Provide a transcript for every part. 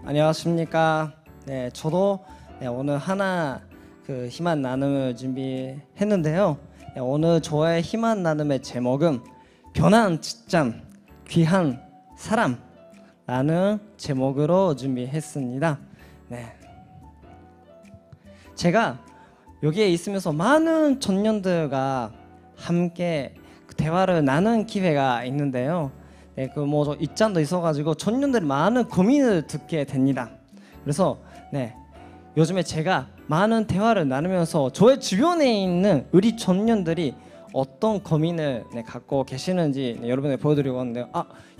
안녕하십니까. 네, 저도 오늘 하나 희망 나눔을 준비했는데요. 오늘 저의 희망 나눔의 제목은 변한 직장, 귀한 사람라는 제목으로 준비했습니다. 네. 제가 여기에 있으면서 많은 청년들과 함께 대화를 나눈 기회가 있는데요. 네, 저 입장도 있어가지고 청년들이 많은 고민을 듣게 됩니다. 그래서 요즘에 제가 많은 대화를 나누면서 저의 주변에 있는 우리 청년들이 어떤 고민을 갖고 계시는지 여러분에게 보여드리고 왔는데요.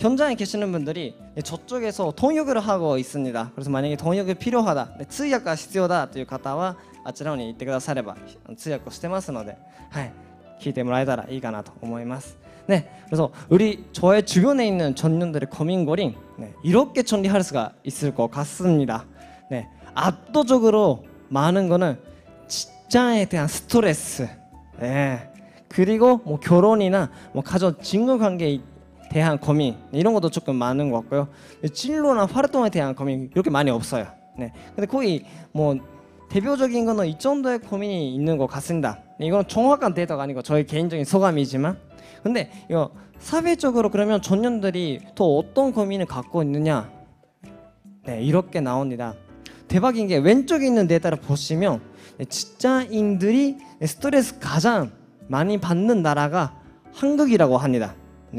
현장에 계시는 분들이 저쪽에서 통역을 하고 있습니다. 그래서 만약에 통역이 필요하다, 통역가 필요하다という方はあちらに行ってくだされば通訳をしてますので、聞いてもらえたらいいかなと思います。네, 그래서 저의 주변에 있는 청년들의 고민거리 이렇게 정리할 수가 있을 것 같습니다. 네, 압도적으로 많은 거는 직장에 대한 스트레스, 그리고 결혼이나 가족 친구 관계에 대한 고민 이런 것도 조금 많은 것 같고요. 진로나 활동에 대한 고민 이렇게 많이 없어요. 근데 거의 대표적인 거는 이 정도의 고민이 있는 것 같습니다. 이건 정확한 데이터가 아니고 저의 개인적인 소감이지만, 근데 이거 사회적으로 그러면 청년들이 또 어떤 고민을 갖고 있느냐, 이렇게 나옵니다. 대박인 게 왼쪽에 있는 데이터를 보시면 직장인들이 스트레스 가장 많이 받는 나라가 한국이라고 합니다.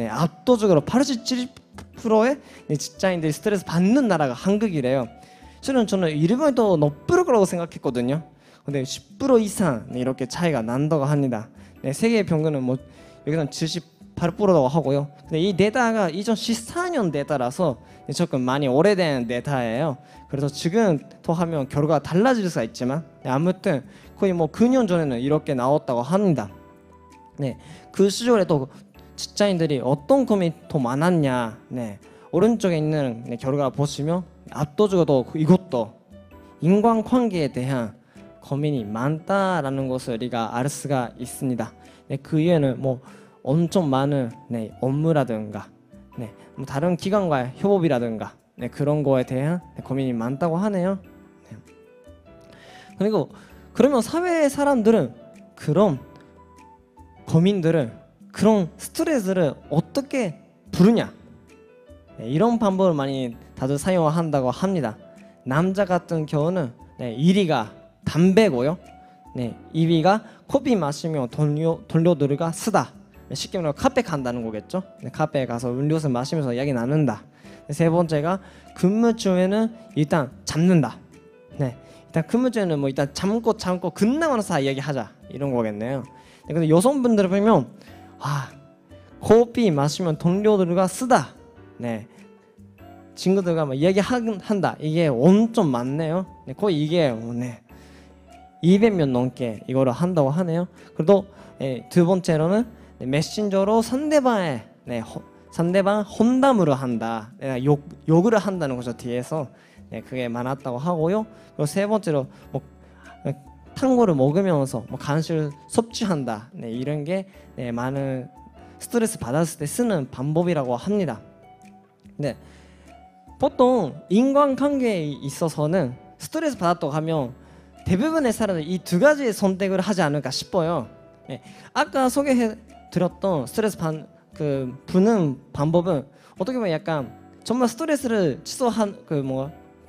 압도적으로 87%의 직장인들이 스트레스 받는 나라가 한국이래요. 실은 저는 일본이 더 높을 거라고 생각했거든요. 근데 10% 이상 이렇게 차이가 난다고 합니다. 세계 평균은 여기서는 78%라고 하고요. 근데 이 데이터가 2014년 데이터라서 조금 많이 오래된 데이터예요. 그래서 지금 더 하면 결과가 달라질 수가 있지만 아무튼 거의 9년 전에는 이렇게 나왔다고 합니다. 그 시절에 또 직장인들이 어떤 고민이 더 많았냐, 오른쪽에 있는 결과를 보시면 압도적으로 이것도 인간관계에 대한 고민이 많다라는 것을 우리가 알 수가 있습니다. 그 이유는 엄청 많은 업무라든가 다른 기관과의 협업이라든가 그런 거에 대한 고민이 많다고 하네요. 그리고 그러면 사회의 사람들은 그런 고민들을, 그런 스트레스를 어떻게 부르냐, 이런 방법을 많이 다들 사용한다고 합니다. 남자 같은 경우는 1위가 담배고요, 2위가 커피 마시며 동료들과 쓰다, 쉽게 말하면 카페 간다는 거겠죠. 카페에 가서 음료수 마시면서 이야기 나눈다. 세 번째가 근무 중에는 일단 잡는다. 일단 근무 중에는 일단 참고 끝나면서 이야기하자, 이런 거겠네요. 근데 여성분들을 보면 커피 마시면 동료들과 쓰다, 친구들과 이야기한다, 이게 엄청 많네요. 거의 이게 200명 넘게 이거를 한다고 하네요. 그리고 두 번째로는 메신저로 상대방 혼담을 한다, 욕을 한다는 거죠, 뒤에서. 그게 많았다고 하고요. 그리고 세 번째로 탄 거를 먹으면서 간식을 섭취한다, 이런 게 많은 스트레스 받았을 때 쓰는 방법이라고 합니다. 보통 인간관계에 있어서는 스트레스 받았다고 하면 대부분의 사람들이 이 두 가지의 선택을 하지 않을까 싶어요. 아까 소개해드렸던 스트레스 푸는 방법은 어떻게 보면 약간 정말 스트레스를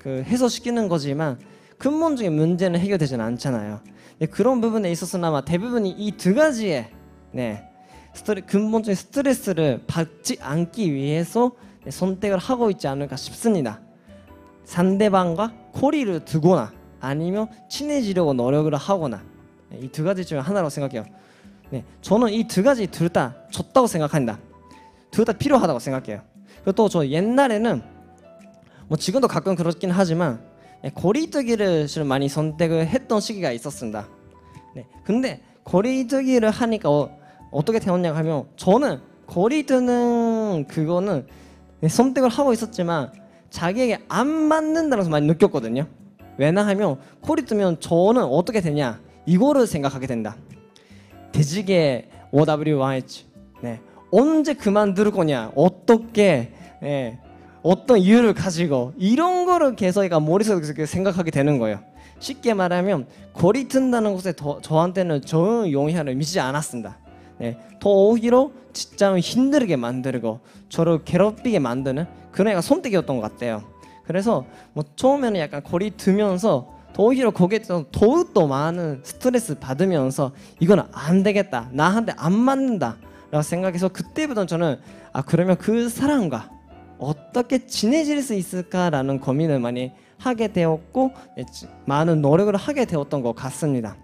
해소시키는 거지만 근본적인 문제는 해결되지는 않잖아요. 그런 부분에 있어서는 아마 대부분이 이 두 가지의 근본적인 스트레스를 받지 않기 위해서 선택을 하고 있지 않을까 싶습니다. 상대방과 거리를 두거나 아니면 친해지려고 노력을 하거나, 이 두 가지 중에 하나라고 생각해요. 저는 이 두 가지 둘 다 좋다고 생각합니다. 둘 다 필요하다고 생각해요. 그리고 또 저 옛날에는 지금도 가끔 그렇긴 하지만 거리두기를 많이 선택을 했던 시기가 있었습니다. 근데 거리두기를 하니까 어떻게 되었냐 하면, 저는 거리두는 그거는 선택을 하고 있었지만 자기에게 안 맞는다는 것을 많이 느꼈거든요. 왜냐하면 거리두면 저는 어떻게 되냐, 이거를 생각하게 된다. 대직의 OWH, 언제 그만둘 거냐, 어떻게 어떤 이유를 가지고 이런 거를 계속 얘가 머릿속에서 생각하게 되는 거예요. 쉽게 말하면 거리 튼다는 것에 저한테는 좋은 영향을 미치지 않았습니다. 네, 더 오히려 직장을 힘들게 만들고 저를 괴롭히게 만드는 그런 애가 선택이었던 것 같아요. 그래서 뭐 처음에는 약간 거리 두면서 더 오히려 거기에 대해서 더욱더 많은 스트레스 받으면서 이건 안 되겠다, 나한테 안 맞는다 라고 생각해서 그때부터 저는 그러면 그 사람과 어떻게 친해질 수 있을까라는 고민을 많이 하게 되었고 많은 노력을 하게 되었던 것 같습니다.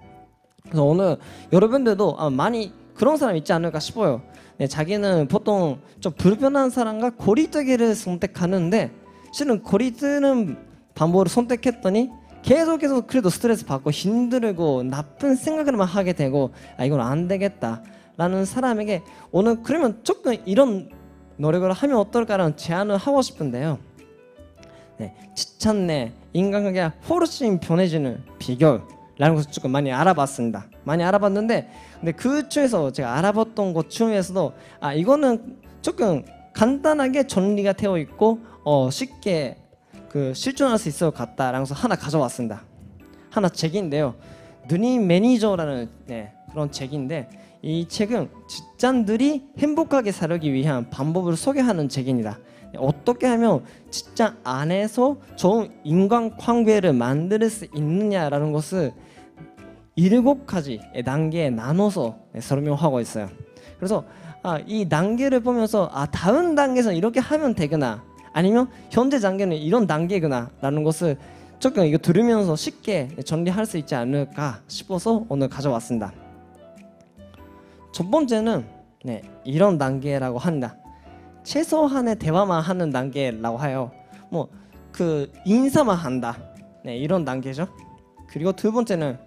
그래서 오늘 여러분들도 많이 그런 사람 있지 않을까 싶어요. 자기는 보통 좀 불편한 사람과 거리두기를 선택하는데 실은 거리두는 방법을 선택했더니 계속 그래도 스트레스 받고 힘들고 나쁜 생각을만 하게 되고 이건 안 되겠다 라는 사람에게 오늘 그러면 조금 이런 노력을 하면 어떨까라는 제안을 하고 싶은데요. 직장 내 인간관계가 훨씬 편해지는 비결이라는 것을 조금 많이 알아봤습니다. 많이 알아봤는데 근데 그 중에서 제가 알아봤던 것 중에서도 이거는 조금 간단하게 정리가 되어 있고 쉽게 실천할 수 있을 것 같다라는 것을 하나 가져왔습니다. 하나 책인데요. 누니 매니저라는 그런 책인데 이 책은 직장들이 행복하게 살기 위한 방법을 소개하는 책입니다. 어떻게 하면 직장 안에서 좋은 인간관계를 만들 수 있느냐라는 것을 7가지 단계에 나눠서 설명하고 있어요. 그래서 이 단계를 보면서 다음 단계에서 이렇게 하면 되구나, 아니면 현재 단계는 이런 단계구나 라는 것을 조금 이거 들으면서 쉽게 정리할 수 있지 않을까 싶어서 오늘 가져왔습니다. 첫 번째는 이런 단계라고 한다. 최소한의 대화만 하는 단계라고 해요. 뭐 인사만 한다. 이런 단계죠. 그리고 두 번째는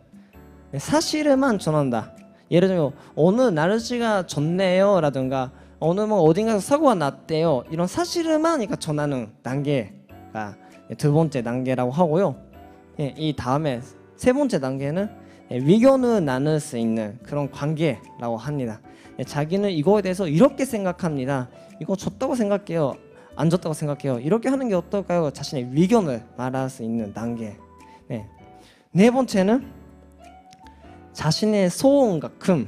사실만 전한다. 예를 들면 오늘 날씨가 좋네요 라든가 오늘 뭐 어딘가서 사고가 났대요, 이런 사실만 전하는 단계가 두 번째 단계라고 하고요. 이 다음에 세 번째 단계는 의견을 나눌 수 있는 그런 관계라고 합니다. 자기는 이거에 대해서 이렇게 생각합니다, 이거 좋다고 생각해요, 안 좋다고 생각해요, 이렇게 하는 게 어떨까요? 자신의 의견을 말할 수 있는 단계. 네 번째는 자신의 소원과 금.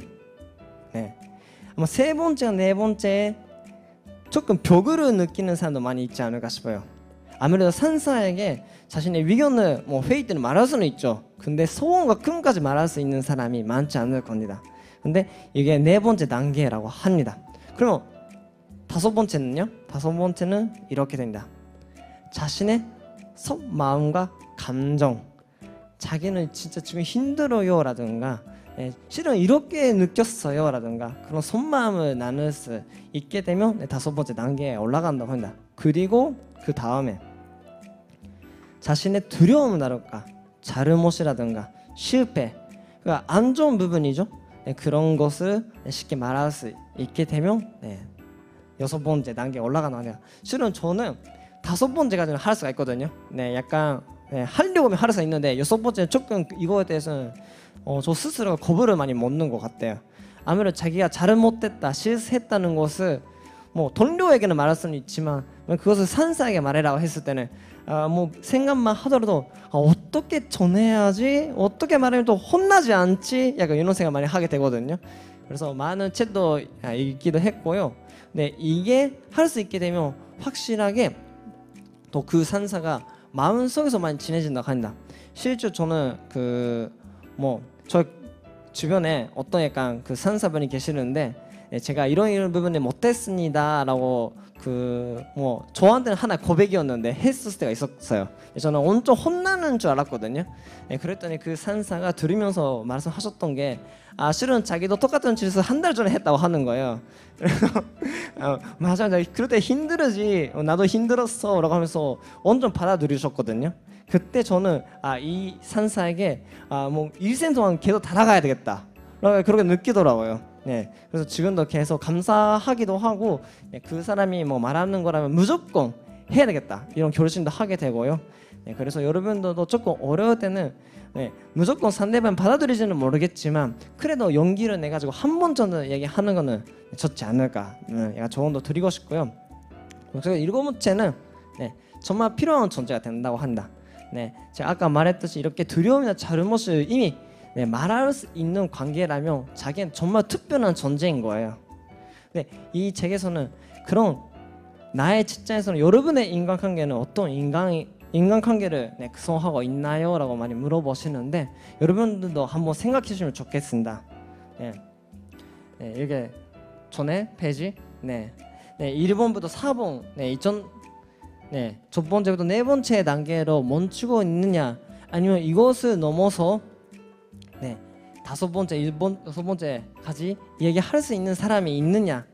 아마 세 번째와 네 번째 조금 벽을 느끼는 사람도 많이 있지 않을까 싶어요. 아무래도 상사에게 자신의 의견을 회의 때는 말할 수는 있죠. 근데 소원과 꿈까지 말할 수 있는 사람이 많지 않을 겁니다. 근데 이게 네 번째 단계라고 합니다. 그러면 다섯 번째는요? 다섯 번째는 이렇게 됩니다. 자신의 속마음과 감정, 자기는 진짜 지금 힘들어요 라든가 실은 이렇게 느꼈어요 라든가 그런 속마음을 나눌 수 있게 되면 다섯 번째 단계에 올라간다고 합니다. 그리고 그 다음에 자신의 두려움이라든가 잘못이라든가 실패, 그러니까 안 좋은 부분이죠. 그런 것을 쉽게 말할 수 있게 되면 여섯 번째 단계에 올라가는 거예요. 실은 저는 다섯 번째까지는 할 수가 있거든요. 약간 하려고 하면 할 수 있는데 여섯 번째는 조금 이거에 대해서는 저 스스로가 겁을 많이 먹는 것 같아요. 아무래도 자기가 잘못됐다, 실수했다는 것을 뭐 동료에게는 말할 수는 있지만 그것을 상사에게 말해라고 했을 때는 뭐 생각만 하더라도 어떻게 전해야지, 어떻게 말하면 또 혼나지 않지, 약간 이런 생각 많이 하게 되거든요. 그래서 많은 책도 읽기도 했고요. 네, 이게 할 수 있게 되면 확실하게 또 그 상사가 마음속에서 많이 친해진다고 한다. 실제 저는 저 주변에 어떤 약간 그 상사분이 계시는데 제가 이런 부분에 못했습니다라고 저한테는 하나 고백이었는데 했을 때가 있었어요. 저는 엄청 혼나는 줄 알았거든요. 그랬더니 그 상사가 들으면서 말씀하셨던 게 실은 자기도 똑같은 짓을 한 달 전에 했다고 하는 거예요. 그래서 맞아, 그럴 때 힘들지, 나도 힘들었어 라고 하면서 완전 받아들이셨거든요. 그때 저는 이 상사에게 뭐 일생 동안 계속 달아가야 되겠다 그렇게 느끼더라고요. 그래서 지금도 계속 감사하기도 하고 그 사람이 뭐 말하는 거라면 무조건 해야 되겠다 이런 결심도 하게 되고요. 그래서 여러분들도 조금 어려울 때는 무조건 상대방 받아들이지는 모르겠지만 그래도 용기를 내 가지고 한 번 정도 얘기하는 거는 좋지 않을까 조언도 드리고 싶고요. 그래서 일곱 번째는 네, 정말 필요한 존재가 된다고 한다. 네, 제가 아까 말했듯이 이렇게 두려움이나 잘못을 이미 말할 수 있는 관계라면 자기는 정말 특별한 존재인 거예요. 네, 이 책에서는 그런 나의 직장에서는 여러분의 인간관계는 어떤 인간관계를 구성하고 있나요? 라고 많이 물어보시는데 여러분들도 한번 생각해 주시면 좋겠습니다. 네, 이게 전에 페이지 1번부터 4번 첫 번째부터 네 번째 단계로 멈추고 있느냐, 아니면 이것을 넘어서 다섯 번째, 여섯 번째까지 얘기할 수 있는 사람이 있느냐,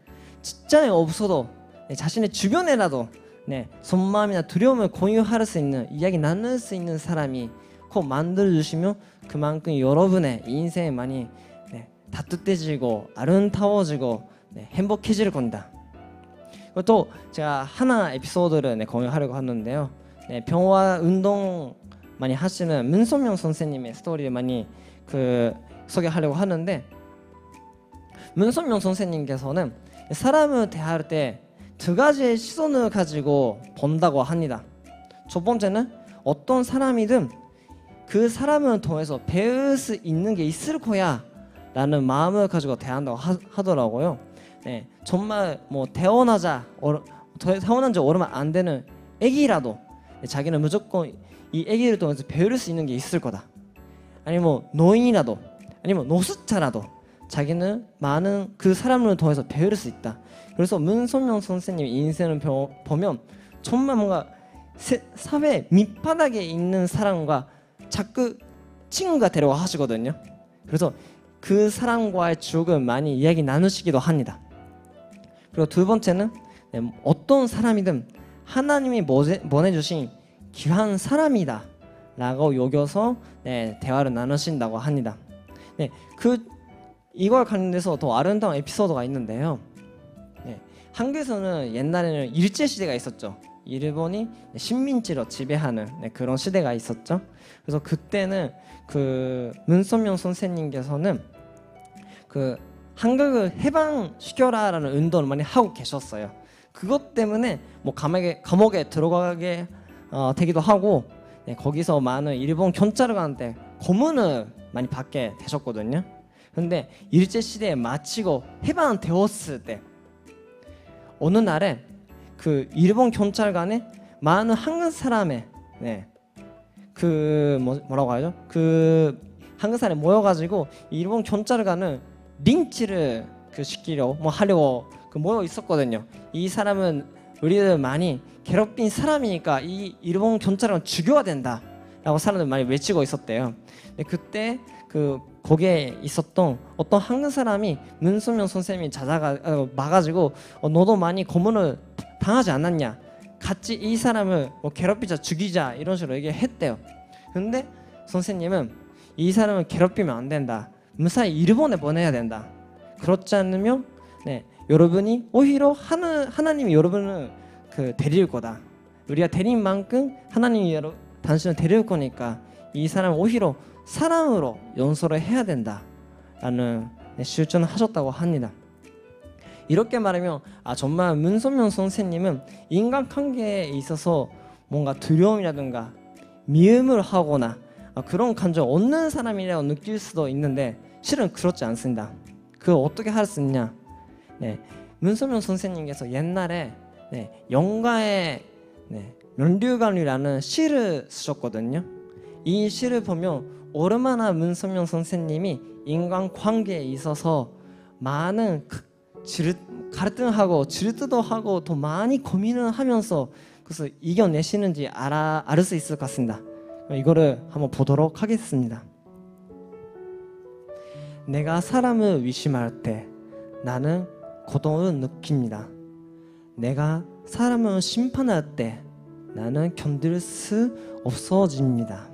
직장에 없어도 자신의 주변에라도 속마음이나 두려움을 공유할 수 있는, 이야기 나눌 수 있는 사람이 꼭 만들어주시면 그만큼 여러분의 인생이 많이 따뜻해지고 아름다워지고 행복해질 겁니다. 또 제가 하나 에피소드를 공유하려고 하는데요. 평화 운동 많이 하시는 문선명 선생님의 스토리를 많이 소개하려고 하는데, 문선명 선생님께서는 사람을 대할 때 두 가지의 시선을 가지고 본다고 합니다. 첫 번째는 어떤 사람이든 그 사람을 통해서 배울 수 있는 게 있을 거야 라는 마음을 가지고 대한다고 하더라고요. 정말 뭐 태어난 지 얼마 안 되는 애기라도 자기는 무조건 이 애기를 통해서 배울 수 있는 게 있을 거다. 아니면 뭐 노인이라도, 아니면 노숙자라도 자기는 많은 그 사람을 통해서 배울 수 있다. 그래서 문선명 선생님 인생을 보면 정말 뭔가 사회 밑바닥에 있는 사람과 자꾸 친구가 되려고 하시거든요. 그래서 그 사람과의 추억을 많이 이야기 나누시기도 합니다. 그리고 두 번째는 어떤 사람이든 하나님이 보내주신 귀한 사람이다 라고 여겨서 대화를 나누신다고 합니다. 이걸 관련해서 더 아름다운 에피소드가 있는데요. 한국에서는 옛날에는 일제시대가 있었죠. 일본이 식민지로 지배하는 그런 시대가 있었죠. 그래서 그때는 문선명 선생님께서는 한국을 해방시켜라라는 운동을 많이 하고 계셨어요. 그것 때문에 뭐 감옥에 들어가게 되기도 하고, 거기서 많은 일본 경찰관한테 고문을 많이 받게 되셨거든요. 그런데 일제시대에 마치고 해방되었을 때 어느 날에 일본 경찰관에 많은 한국 사람의 뭐라고 하죠? 한국 사람이 모여가지고 일본 경찰관은 린치를 하려고 모여 있었거든요. 이 사람은 우리를 많이 괴롭힌 사람이니까 이 일본 경찰관은 죽여야 된다라고 사람들 많이 외치고 있었대요. 그때 거기에 있었던 어떤 한국 사람이 문선명 선생님이 막아가지고 너도 많이 고문을 당하지 않았냐, 같이 이 사람을 괴롭히자, 죽이자, 이런 식으로 얘기했대요. 근데 선생님은 이 사람을 괴롭히면 안 된다, 무사히 일본에 보내야 된다. 그렇지 않으면 여러분이 오히려 하나님이 여러분을 데릴 거다. 우리가 데린 만큼 하나님이 당신을 데릴 거니까 이 사람을 오히려 사랑으로 용서를 해야 된다라는 실천을 하셨다고 합니다. 이렇게 말하면 정말 문선명 선생님은 인간관계에 있어서 뭔가 두려움이라든가 미움을 하거나 그런 감정 없는 사람이라고 느낄 수도 있는데 실은 그렇지 않습니다. 그걸 어떻게 할 수 있냐? 문선명 선생님께서 옛날에 영가의 면류관이라는 시를 쓰셨거든요. 이 시를 보면 얼마나 문선명 선생님이 인간관계에 있어서 많은 갈등하고 질투도 하고 더 많이 고민을 하면서 그래서 이겨내시는지 알 수 있을 것 같습니다. 이거를 한번 보도록 하겠습니다. 내가 사람을 의심할 때 나는 고통을 느낍니다. 내가 사람을 심판할 때 나는 견딜 수 없어집니다.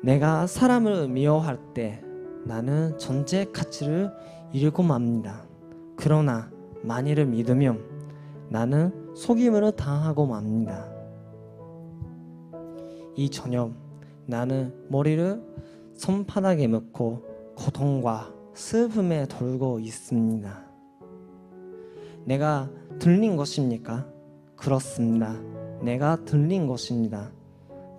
내가 사람을 미워할 때 나는 존재 가치를 잃고 맙니다. 그러나 만일을 믿으면 나는 속임을 당하고 맙니다. 이 저녁 나는 머리를 손바닥에 묶고 고통과 슬픔에 돌고 있습니다. 내가 들린 것입니까? 그렇습니다. 내가 들린 것입니다.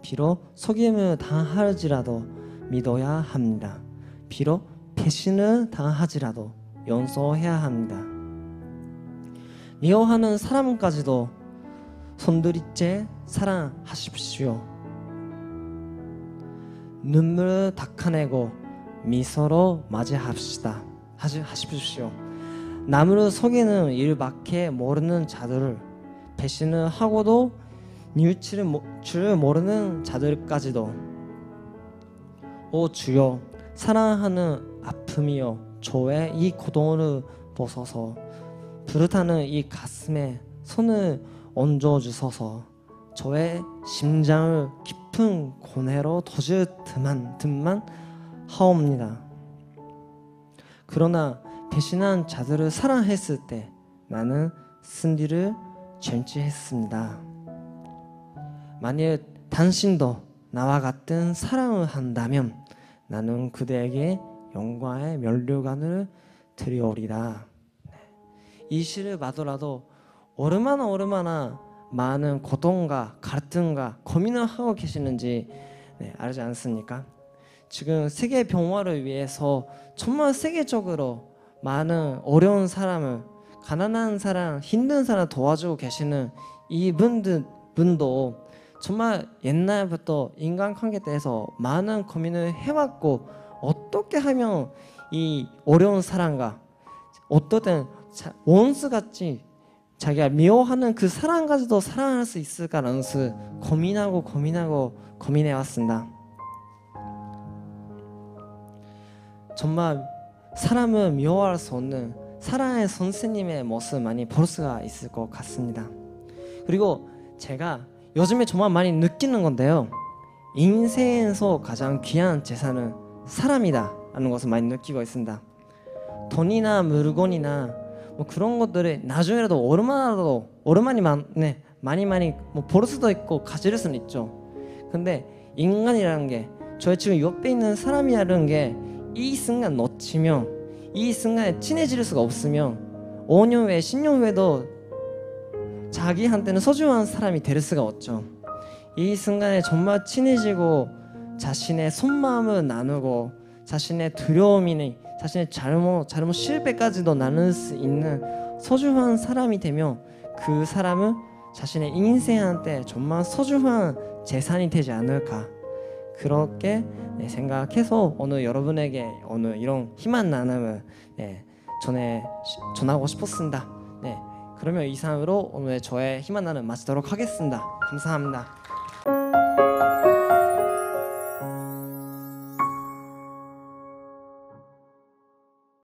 비록 속임을 당할지라도 믿어야 합니다. 비록 배신을 당하지라도 용서해야 합니다. 미워하는 사람까지도 손들이째 사랑하십시오. 눈물을 닦아내고 미소로 맞이합시다. 하십시오. 남을 속이는 일밖에 모르는 자들을, 배신을 하고도 뉘우칠 모르는 자들까지도, 오 주여, 사랑하는 아픔이여, 저의 이 고통을 보소서. 불타는 이 가슴에 손을 얹어주소서. 저의 심장을 깊은 고뇌로 도질 듯만 하옵니다. 그러나 배신한 자들을 사랑했을 때 나는 승리를 쟁취했습니다. 만일 당신도 나와 같은 사랑을 한다면 나는 그대에게 영광의 면류관을 드리오리라. 이 시를 봐더라도 얼마나 많은 고통과 갈등과 고민을 하고 계시는지 알지 않습니까? 지금 세계 평화를 위해서 정말 세계적으로 많은 어려운 사람을, 가난한 사람, 힘든 사람 도와주고 계시는 이 분도 정말 옛날부터 인간관계에 대해서 많은 고민을 해왔고, 어떻게 하면 이 어려운 사람과 어떨 땐 원수같이 자기가 미워하는 그 사람까지도 사랑할 수 있을까라는 것을 고민해왔습니다. 정말 사람을 미워할 수 없는 사랑의 선생님의 모습 많이 볼 수가 있을 것 같습니다. 그리고 제가 요즘에 정말 많이 느끼는 건데요, 인생에서 가장 귀한 재산은 사람이다 라는 것을 많이 느끼고 있습니다. 돈이나 물건이나 뭐 그런 것들이 나중에라도 많이 볼 수도 있고 가질 수는 있죠. 근데 인간이라는 게, 저희 지금 옆에 있는 사람이라는 게 이 순간 놓치면, 이 순간에 친해질 수가 없으면 5년 후에 10년 후에도 자기한테는 소중한 사람이 될 수가 없죠. 이 순간에 정말 친해지고 자신의 속마음을 나누고 자신의 두려움이니 자신의 잘못 실패까지도 나눌 수 있는 소중한 사람이 되면 그 사람은 자신의 인생한테 정말 소중한 재산이 되지 않을까, 그렇게 생각해서 오늘 여러분에게 오늘 이런 희망 나눔을 전하고 싶었습니다. 그러면 이상으로 오늘 저의 희망 나눔 마치도록 하겠습니다. 감사합니다.